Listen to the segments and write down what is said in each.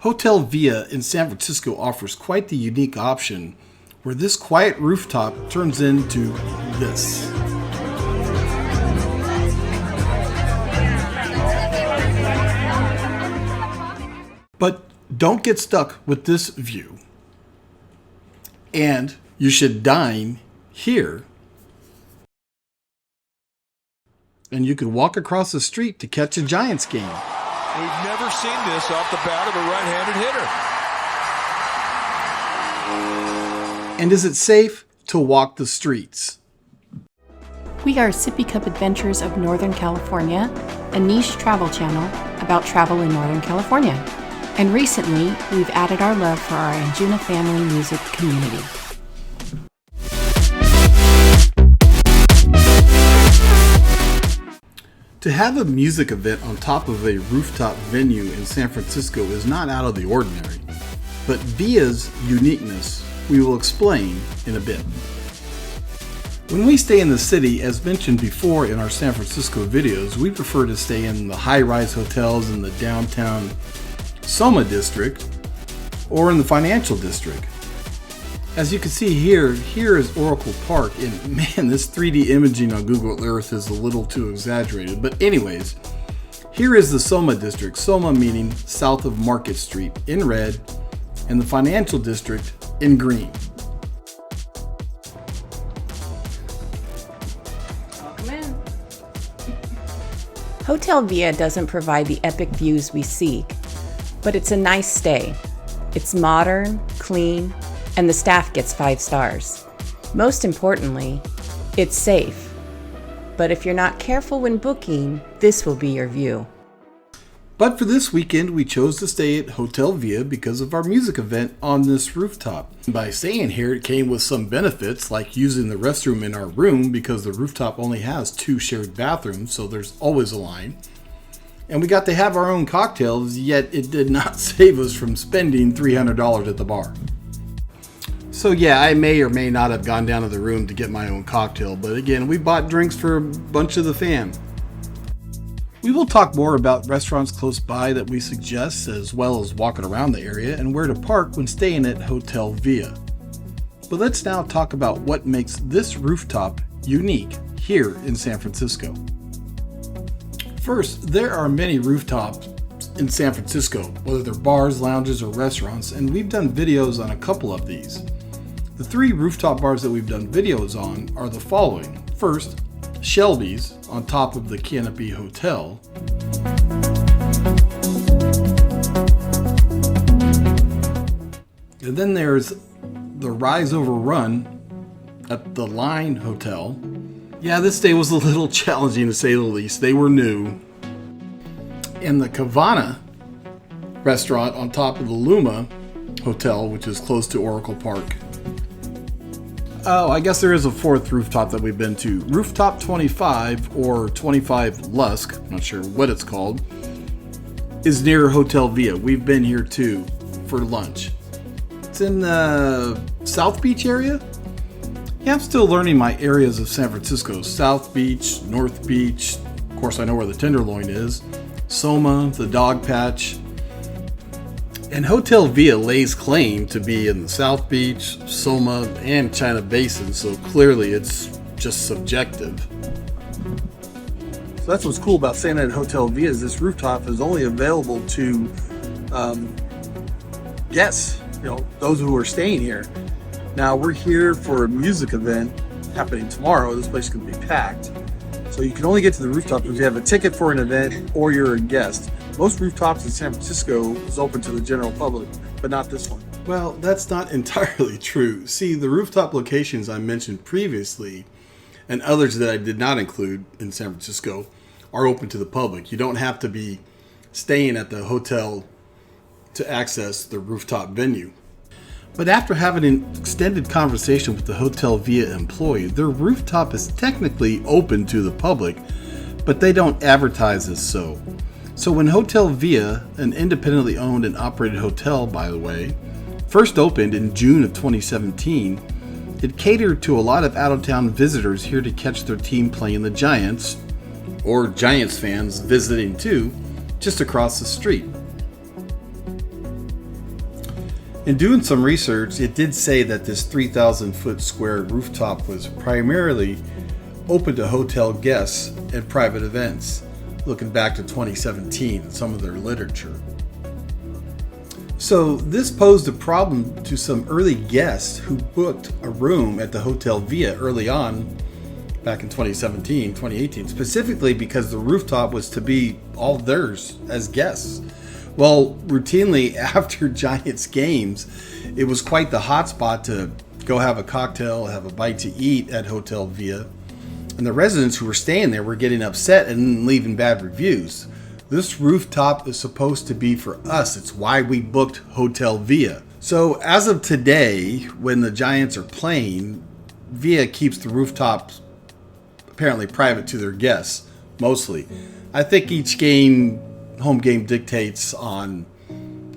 Hotel Via in San Francisco offers quite the unique option where this quiet rooftop turns into this. But don't get stuck with this view. And you should dine here. And you could walk across the street to catch a Giants game. We've never seen this off the bat of a right-handed hitter. And is it safe to walk the streets? We are Sippy Cup Adventures of Northern California, a niche travel channel about travel in Northern California. And recently, we've added our love for our Anjuna family music community. To have a music event on top of a rooftop venue in San Francisco is not out of the ordinary, but Via's uniqueness we will explain in a bit. When we stay in the city, as mentioned before in our San Francisco videos, we prefer to stay in the high-rise hotels in the downtown Soma district or in the financial district. As you can see here is Oracle Park, and man, this 3D imaging on Google Earth is a little too exaggerated. But anyways, here is the Soma district, Soma meaning south of Market Street in red, and the financial district in green. Welcome in. Hotel Via doesn't provide the epic views we seek, but it's a nice stay. It's modern, clean, and the staff gets 5 stars. Most importantly, it's safe. But if you're not careful when booking, this will be your view. But for this weekend, we chose to stay at Hotel Via because of our music event on this rooftop. By staying here, it came with some benefits, like using the restroom in our room because the rooftop only has 2 shared bathrooms, so there's always a line. And we got to have our own cocktails, yet it did not save us from spending $300 at the bar. So yeah, I may or may not have gone down to the room to get my own cocktail, but again, we bought drinks for a bunch of the fam. We will talk more about restaurants close by that we suggest, as well as walking around the area and where to park when staying at Hotel Via. But let's now talk about what makes this rooftop unique here in San Francisco. First, there are many rooftops in San Francisco, whether they're bars, lounges, or restaurants, and we've done videos on a couple of these. The 3 rooftop bars that we've done videos on are the following. First, Shelby's on top of the Canopy Hotel. And then there's the Rise Over Run at the Line Hotel. Yeah, this day was a little challenging to say the least. They were new. And the Cabana restaurant on top of the Luma Hotel, which is close to Oracle Park. Oh, I guess there is a 4th rooftop that we've been to. Rooftop 25, or 25 Lusk, I'm not sure what it's called, is near Hotel Via. We've been here too for lunch. It's in the South Beach area. Yeah, I'm still learning my areas of San Francisco. South Beach, North Beach, of course I know where the Tenderloin is, Soma, the Dog Patch. And Hotel Via lays claim to be in the South Beach, Soma, and China Basin, so clearly it's just subjective. So that's what's cool about staying at Hotel Via is this rooftop is only available to guests, those who are staying here. Now we're here for a music event happening tomorrow. This place is going to be packed. So you can only get to the rooftop if you have a ticket for an event or you're a guest. Most rooftops in San Francisco is open to the general public, but not this one. Well, that's not entirely true. See, the rooftop locations I mentioned previously, and others that I did not include in San Francisco, are open to the public. You don't have to be staying at the hotel to access the rooftop venue. But after having an extended conversation with the Hotel Via employee, their rooftop is technically open to the public, but they don't advertise as so. So when Hotel Via, an independently owned and operated hotel, by the way, first opened in June of 2017, it catered to a lot of out-of-town visitors here to catch their team playing the Giants, or Giants fans visiting too, just across the street. In doing some research, it did say that this 3,000 foot square rooftop was primarily open to hotel guests and private events, looking back to 2017 in some of their literature. So this posed a problem to some early guests who booked a room at the Hotel Via early on, back in 2017, 2018, specifically because the rooftop was to be all theirs as guests. Well, routinely after Giants games, it was quite the hotspot to go have a cocktail, have a bite to eat at Hotel Via. And the residents who were staying there were getting upset and leaving bad reviews. This rooftop is supposed to be for us. It's why we booked Hotel Via. So as of today, when the Giants are playing, Via keeps the rooftops apparently private to their guests, mostly. I think each game, home game dictates on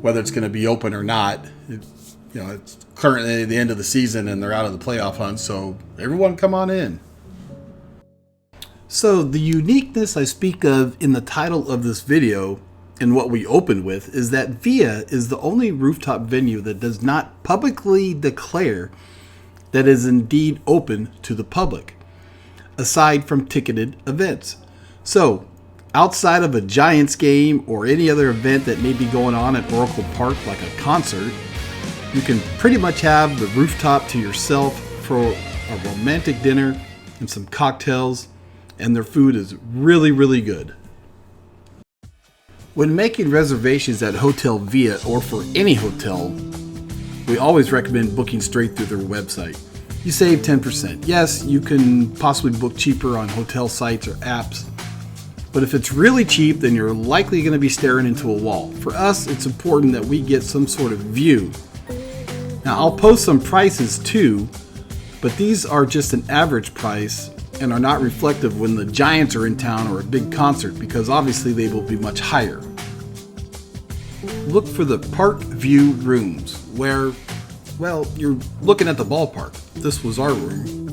whether it's going to be open or not. It's currently the end of the season and they're out of the playoff hunt, so everyone come on in. So the uniqueness I speak of in the title of this video and what we opened with is that Via is the only rooftop venue that does not publicly declare that it is indeed open to the public, aside from ticketed events. So outside of a Giants game or any other event that may be going on at Oracle Park, like a concert, you can pretty much have the rooftop to yourself for a romantic dinner and some cocktails, and their food is really, really good. When making reservations at Hotel Via or for any hotel, we always recommend booking straight through their website. You save 10%. Yes, you can possibly book cheaper on hotel sites or apps, but if it's really cheap, then you're likely going to be staring into a wall. For us, it's important that we get some sort of view. Now, I'll post some prices too, but these are just an average price and are not reflective when the Giants are in town or a big concert, because obviously they will be much higher. Look for the park view rooms where, well, you're looking at the ballpark. This was our room.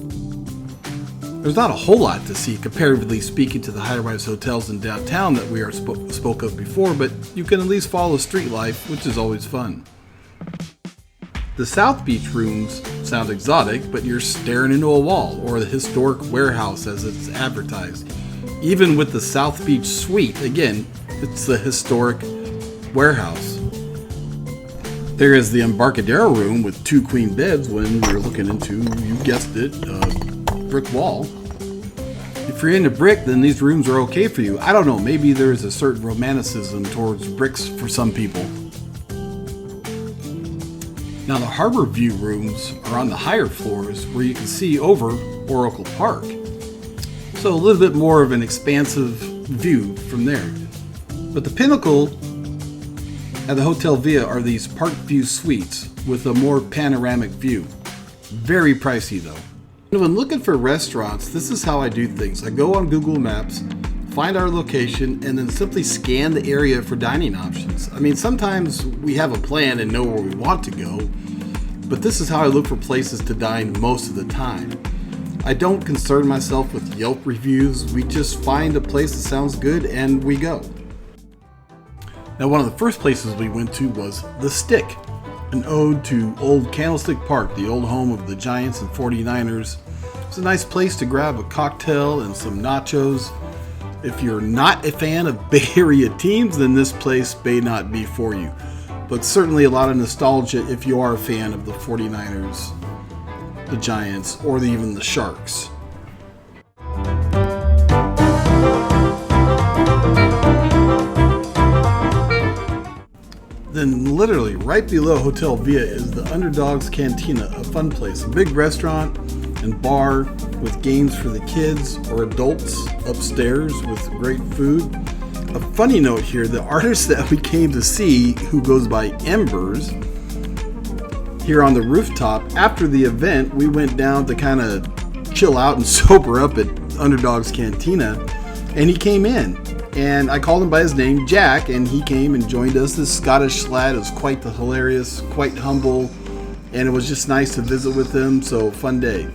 There's not a whole lot to see comparatively speaking to the high-rise hotels in downtown that we spoke of before, but you can at least follow street life, which is always fun. The South Beach rooms sound exotic, but you're staring into a wall, or the historic warehouse as it's advertised. Even with the South Beach suite, again, it's the historic warehouse. There is the Embarcadero room with 2 queen beds when you're looking into, you guessed it, a brick wall. If you're into brick, then these rooms are okay for you. I don't know, maybe there's a certain romanticism towards bricks for some people. Now the Harbor View rooms are on the higher floors where you can see over Oracle Park. So a little bit more of an expansive view from there. But the pinnacle at the Hotel Via are these Park View suites with a more panoramic view. Very pricey though. When looking for restaurants, this is how I do things. I go on Google Maps, find our location, and then simply scan the area for dining options. I mean, sometimes we have a plan and know where we want to go, but this is how I look for places to dine most of the time. I don't concern myself with Yelp reviews. We just find a place that sounds good and we go. Now, one of the first places we went to was The Stick, an ode to old Candlestick Park, the old home of the Giants and 49ers. It's a nice place to grab a cocktail and some nachos. If you're not a fan of Bay Area teams, then this place may not be for you. But certainly a lot of nostalgia if you are a fan of the 49ers, the Giants, or even the Sharks. Then literally right below Hotel Via is the Underdogs Cantina, a fun place, a big restaurant and bar with games for the kids or adults upstairs with great food. A funny note here, the artist that we came to see, who goes by Embers, here on the rooftop, after the event, we went down to kind of chill out and sober up at Underdogs Cantina, and he came in. And I called him by his name, Jack, and he came and joined us. This Scottish lad is quite hilarious, quite humble, and it was just nice to visit with him, so fun day.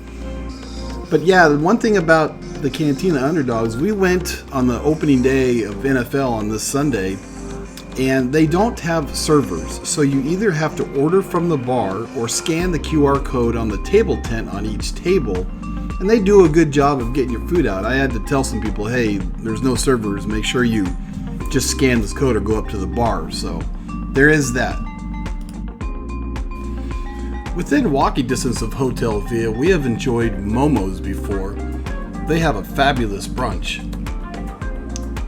But yeah, the one thing about the Cantina Underdogs, we went on the opening day of NFL on this Sunday, and they don't have servers, so you either have to order from the bar or scan the QR code on the table tent on each table, and they do a good job of getting your food out. I had to tell some people, hey, there's no servers, make sure you just scan this code or go up to the bar. So there is that. Within walking distance of Hotel Via, we have enjoyed Momo's before. They have a fabulous brunch.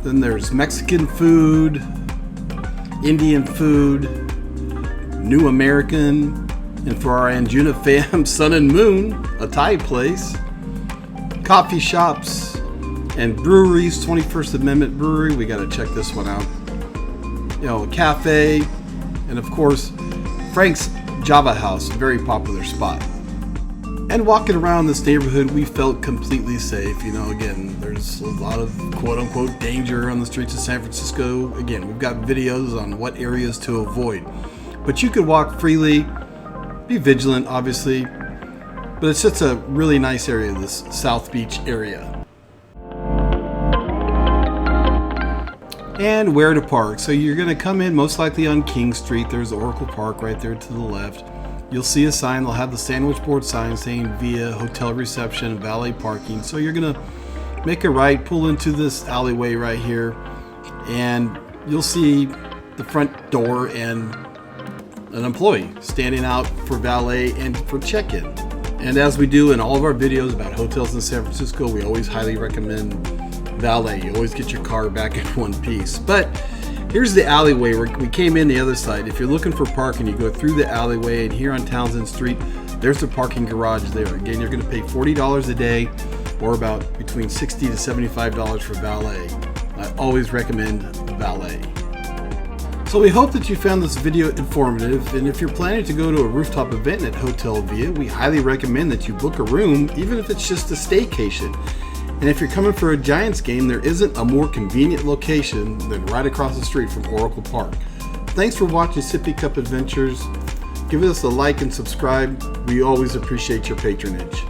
Then there's Mexican food, Indian food, New American, and for our Anjuna fam, Sun and Moon, a Thai place, coffee shops, and breweries. 21st Amendment Brewery, we got to check this one out. You know, a cafe, and of course, Frank's Java House, very popular spot. And walking around this neighborhood, we felt completely safe. You know, again, there's a lot of quote-unquote danger on the streets of San Francisco. Again, we've got videos on what areas to avoid. But you could walk freely, be vigilant, obviously. But it's just a really nice area, this South Beach area. And where to park. So you're going to come in most likely on King Street. There's Oracle Park right there to the left. You'll see a sign. They'll have the sandwich board sign saying Via Hotel Reception, Valet Parking. So you're going to make a right, pull into this alleyway right here, and you'll see the front door and an employee standing out for valet and for check-in. And as we do in all of our videos about hotels in San Francisco, we always highly recommend valet. You always get your car back in one piece. But here's the alleyway where we came in the other side. If you're looking for parking, you go through the alleyway, and here on Townsend Street, there's the parking garage there. Again, you're going to pay $40 a day, or about between $60 to $75 for valet. I always recommend valet. So we hope that you found this video informative, and if you're planning to go to a rooftop event at Hotel Via, we highly recommend that you book a room, even if it's just a staycation. And if you're coming for a Giants game, there isn't a more convenient location than right across the street from Oracle Park. Thanks for watching Sippy Cup Adventures. Give us a like and subscribe. We always appreciate your patronage.